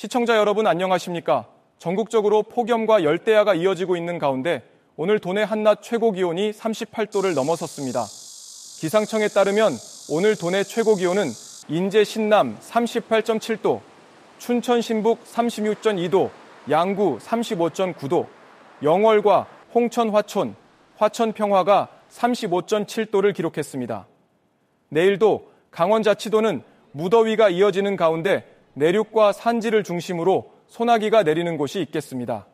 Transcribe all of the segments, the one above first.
시청자 여러분 안녕하십니까? 전국적으로 폭염과 열대야가 이어지고 있는 가운데 오늘 도내 한낮 최고 기온이 38도를 넘어섰습니다. 기상청에 따르면 오늘 도내 최고 기온은 인제 신남 38.7도, 춘천 신북 36.2도, 양구 35.9도, 영월과 홍천 화천, 화천 평화가 35.7도를 기록했습니다. 내일도 강원자치도는 무더위가 이어지는 가운데 내륙과 산지를 중심으로 소나기가 내리는 곳이 있겠습니다.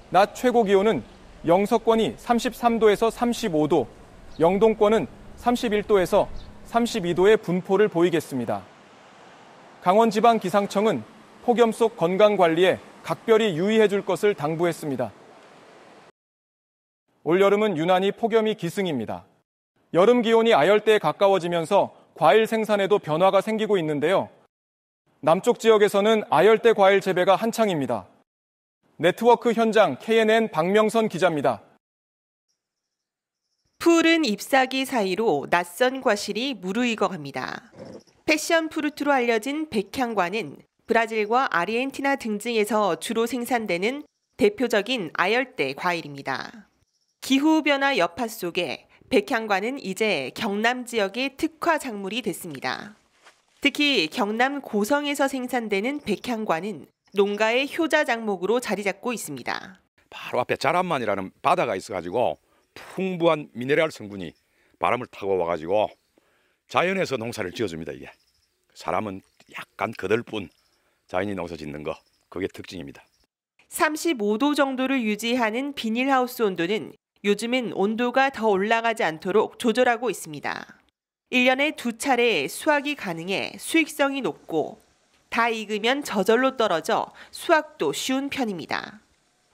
낮 최고 기온은 영서권이 33도에서 35도, 영동권은 31도에서 32도의 분포를 보이겠습니다. 강원지방기상청은 폭염 속 건강관리에 각별히 유의해 줄 것을 당부했습니다. 올여름은 유난히 폭염이 기승입니다. 여름 기온이 아열대에 가까워지면서 과일 생산에도 변화가 생기고 있는데요. 남쪽 지역에서는 아열대 과일 재배가 한창입니다. 네트워크 현장 KNN 박명선 기자입니다. 푸른 잎사귀 사이로 낯선 과실이 무르익어갑니다. 패션 프루트로 알려진 백향과는 브라질과 아르헨티나 등지에서 주로 생산되는 대표적인 아열대 과일입니다. 기후변화 여파 속에 백향과는 이제 경남 지역의 특화 작물이 됐습니다. 특히 경남 고성에서 생산되는 백향과는 농가의 효자 작목으로 자리 잡고 있습니다. 바로 앞에 자란만이라는 바다가 있어가지고 풍부한 미네랄 성분이 바람을 타고 와가지고 자연에서 농사를 지어줍니다. 이게 사람은 약간 거들 뿐 자연이 농사 짓는 거 그게 특징입니다. 35도 정도를 유지하는 비닐하우스 온도는 요즘은 온도가 더 올라가지 않도록 조절하고 있습니다. 1년에 2차례 수확이 가능해 수익성이 높고 다 익으면 저절로 떨어져 수확도 쉬운 편입니다.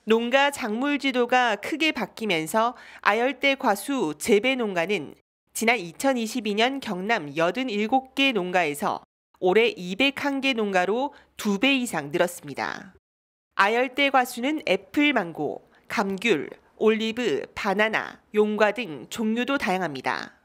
농가 작물 지도가 크게 바뀌면서 아열대 과수 재배 농가는 지난 2022년 경남 87개 농가에서 올해 201개 농가로 2배 이상 늘었습니다. 아열대 과수는 애플, 망고, 감귤, 올리브, 바나나, 용과 등 종류도 다양합니다.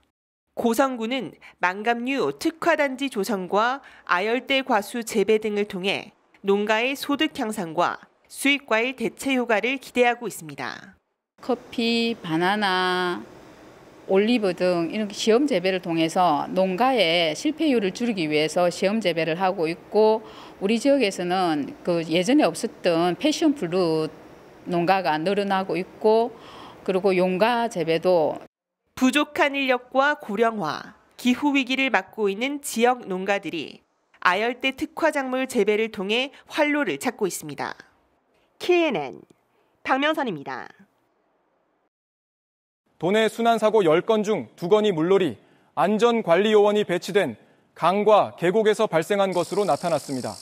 고성군은 망감류 특화단지 조성과 아열대 과수 재배 등을 통해 농가의 소득 향상과 수익과일 대체 효과를 기대하고 있습니다. 커피, 바나나, 올리브 등 이렇게 시험 재배를 통해서 농가의 실패율을 줄이기 위해서 시험 재배를 하고 있고 우리 지역에서는 그 예전에 없었던 패션 프루트 농가가 늘어나고 있고 그리고 용과 재배도 부족한 인력과 고령화, 기후 위기를 맞고 있는 지역 농가들이 아열대 특화 작물 재배를 통해 활로를 찾고 있습니다. KNN 박명선입니다. 도내 순환사고 10건 중 2건이 물놀이, 안전관리요원이 배치된 강과 계곡에서 발생한 것으로 나타났습니다.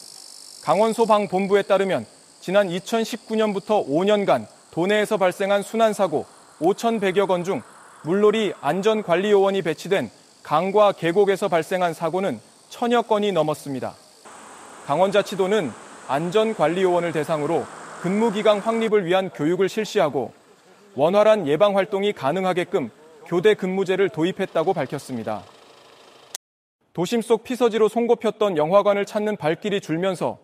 강원소방본부에 따르면 지난 2019년부터 5년간 도내에서 발생한 순환사고 5,100여 건 중 물놀이 안전관리요원이 배치된 강과 계곡에서 발생한 사고는 1,000여 건이 넘었습니다. 강원자치도는 안전관리요원을 대상으로 근무기간 확립을 위한 교육을 실시하고 원활한 예방활동이 가능하게끔 교대 근무제를 도입했다고 밝혔습니다. 도심 속 피서지로 손꼽혔던 영화관을 찾는 발길이 줄면서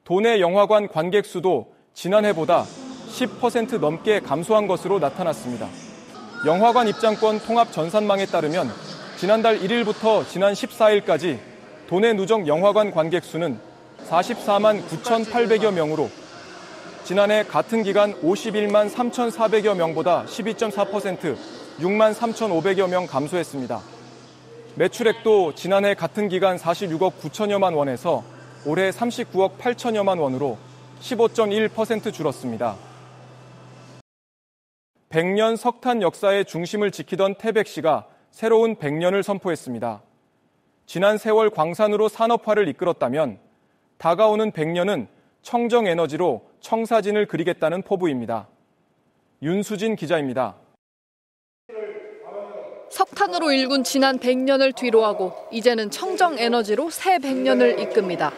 도내 영화관 관객 수도 지난해보다 10% 넘게 감소한 것으로 나타났습니다. 영화관 입장권 통합 전산망에 따르면 지난달 1일부터 지난 14일까지 도내 누적 영화관 관객 수는 44만 9,800여 명으로 지난해 같은 기간 51만 3,400여 명보다 12.4%, 6만 3,500여 명 감소했습니다. 매출액도 지난해 같은 기간 46억 9천여만 원에서 올해 39억 8천여만 원으로 15.1% 줄었습니다. 100년 석탄 역사의 중심을 지키던 태백시가 새로운 100년을 선포했습니다. 지난 세월 광산으로 산업화를 이끌었다면 다가오는 100년은 청정에너지로 청사진을 그리겠다는 포부입니다. 윤수진 기자입니다. 석탄으로 일군 지난 100년을 뒤로하고 이제는 청정에너지로 새 100년을 이끕니다.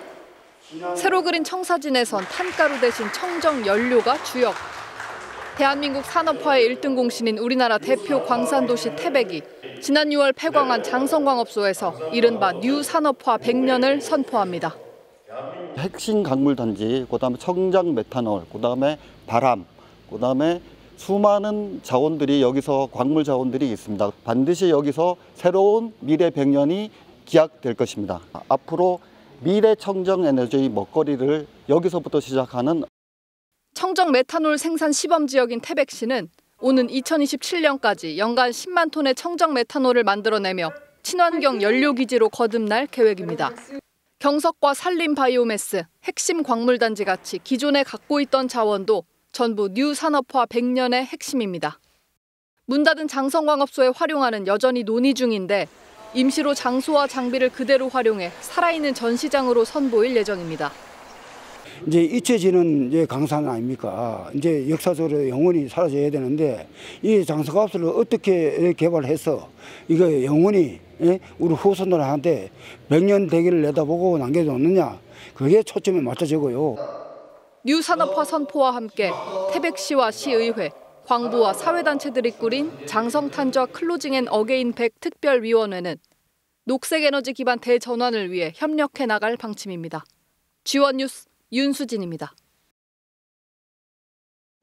새로 그린 청사진에선 탄가루 대신 청정연료가 주역. 대한민국 산업화의 1등 공신인 우리나라 대표 광산도시 태백이 지난 6월 폐광한 장성광업소에서 이른바 뉴 산업화 100년을 선포합니다. 핵심 광물단지, 그다음에 청정 메탄올, 그다음에 바람, 그다음에 수많은 자원들이 여기서 광물 자원들이 있습니다. 반드시 여기서 새로운 미래 100년이 기약될 것입니다. 앞으로 미래 청정 에너지 먹거리를 여기서부터 시작하는 청정 메탄올 생산 시범 지역인 태백시는 오는 2027년까지 연간 10만 톤의 청정 메탄올을 만들어내며 친환경 연료기지로 거듭날 계획입니다. 경석과 산림 바이오매스, 핵심 광물단지 같이 기존에 갖고 있던 자원도 전부 뉴 산업화 100년의 핵심입니다. 문 닫은 장성광업소에 활용하는 여전히 논의 중인데 임시로 장소와 장비를 그대로 활용해 살아있는 전시장으로 선보일 예정입니다. 이제 잊혀지는 이제 강산 아닙니까? 이제 역사적으로 영원히 사라져야 되는데 이 장성광업소를 어떻게 개발해서 이거 영원히 우리 후손들한테 100년 대기를 내다보고 남겨놓느냐, 그게 초점에 맞춰지고요. 뉴 산업화 선포와 함께 태백시와 시의회, 광부와 사회단체들이 꾸린 장성탄저와 클로징 앤 어게인 100 특별위원회는 녹색에너지 기반 대전환을 위해 협력해 나갈 방침입니다. G1 뉴스 윤수진입니다.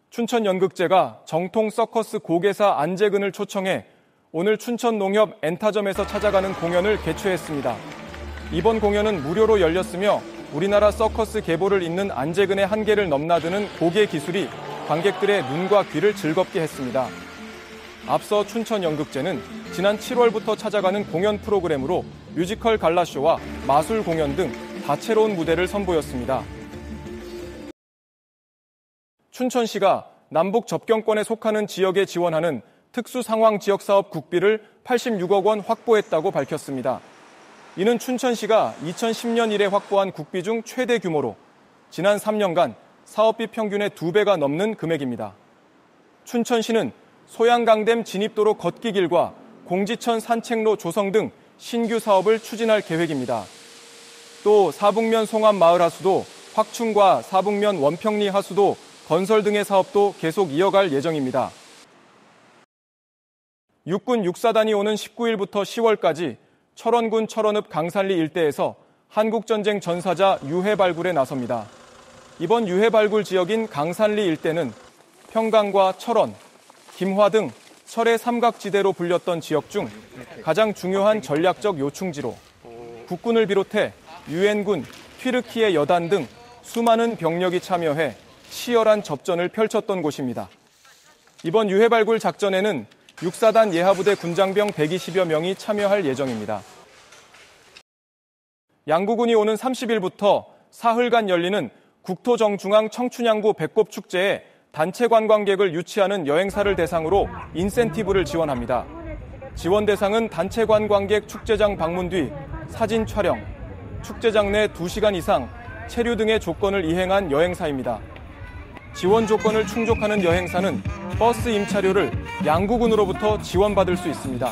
춘천연극제가 정통 서커스 고개사 안재근을 초청해 오늘 춘천농협 엔타점에서 찾아가는 공연을 개최했습니다. 이번 공연은 무료로 열렸으며 우리나라 서커스 계보를 잇는 안재근의 한계를 넘나드는 고개 기술이 관객들의 눈과 귀를 즐겁게 했습니다. 앞서 춘천연극제는 지난 7월부터 찾아가는 공연 프로그램으로 뮤지컬 갈라쇼와 마술 공연 등 다채로운 무대를 선보였습니다. 춘천시가 남북 접경권에 속하는 지역에 지원하는 특수상황지역사업 국비를 86억 원 확보했다고 밝혔습니다. 이는 춘천시가 2010년 이래 확보한 국비 중 최대 규모로 지난 3년간 사업비 평균의 2배가 넘는 금액입니다. 춘천시는 소양강댐 진입도로 걷기길과 공지천 산책로 조성 등 신규 사업을 추진할 계획입니다. 또 사북면 송암 마을 하수도, 확충과 사북면 원평리 하수도 건설 등의 사업도 계속 이어갈 예정입니다. 육군 육사단이 오는 19일부터 10월까지 철원군 철원읍 강산리 일대에서 한국전쟁 전사자 유해 발굴에 나섭니다. 이번 유해 발굴 지역인 강산리 일대는 평강과 철원, 김화 등 철의 삼각지대로 불렸던 지역 중 가장 중요한 전략적 요충지로 국군을 비롯해 유엔군, 튀르키예 여단 등 수많은 병력이 참여해 치열한 접전을 펼쳤던 곳입니다. 이번 유해 발굴 작전에는 육사단 예하부대 군장병 120여 명이 참여할 예정입니다. 양구군이 오는 30일부터 사흘간 열리는 국토정중앙 청춘양구 배꼽축제에 단체 관광객을 유치하는 여행사를 대상으로 인센티브를 지원합니다. 지원 대상은 단체 관광객 축제장 방문 뒤 사진 촬영, 축제장 내 2시간 이상 체류 등의 조건을 이행한 여행사입니다. 지원 조건을 충족하는 여행사는 버스 임차료를 양구군으로부터 지원받을 수 있습니다.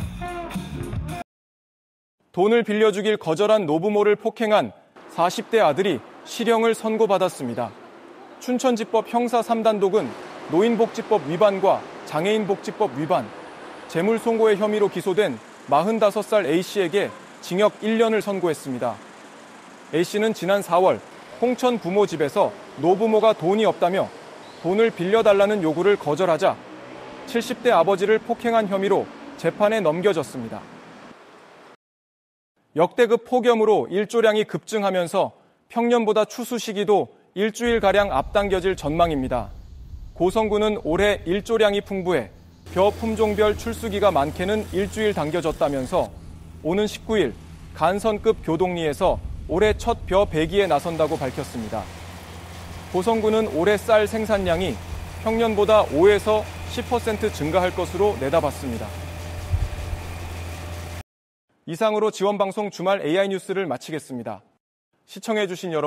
돈을 빌려주길 거절한 노부모를 폭행한 40대 아들이 실형을 선고받았습니다. 춘천지법 형사 3단독은 노인복지법 위반과 장애인복지법 위반, 재물송고의 혐의로 기소된 45살 A씨에게 징역 1년을 선고했습니다. A씨는 지난 4월 홍천 부모 집에서 노부모가 돈이 없다며 돈을 빌려달라는 요구를 거절하자 70대 아버지를 폭행한 혐의로 재판에 넘겨졌습니다. 역대급 폭염으로 일조량이 급증하면서 평년보다 추수 시기도 일주일가량 앞당겨질 전망입니다. 고성군은 올해 일조량이 풍부해 벼 품종별 출수기가 많게는 일주일 당겨졌다면서 오는 19일 간선급 교동리에서 올해 첫 벼 배기에 나선다고 밝혔습니다. 고성군은 올해 쌀 생산량이 평년보다 5에서 10% 증가할 것으로 내다봤습니다. 이상으로 지원방송 주말 AI 뉴스를 마치겠습니다. 시청해주신 여러분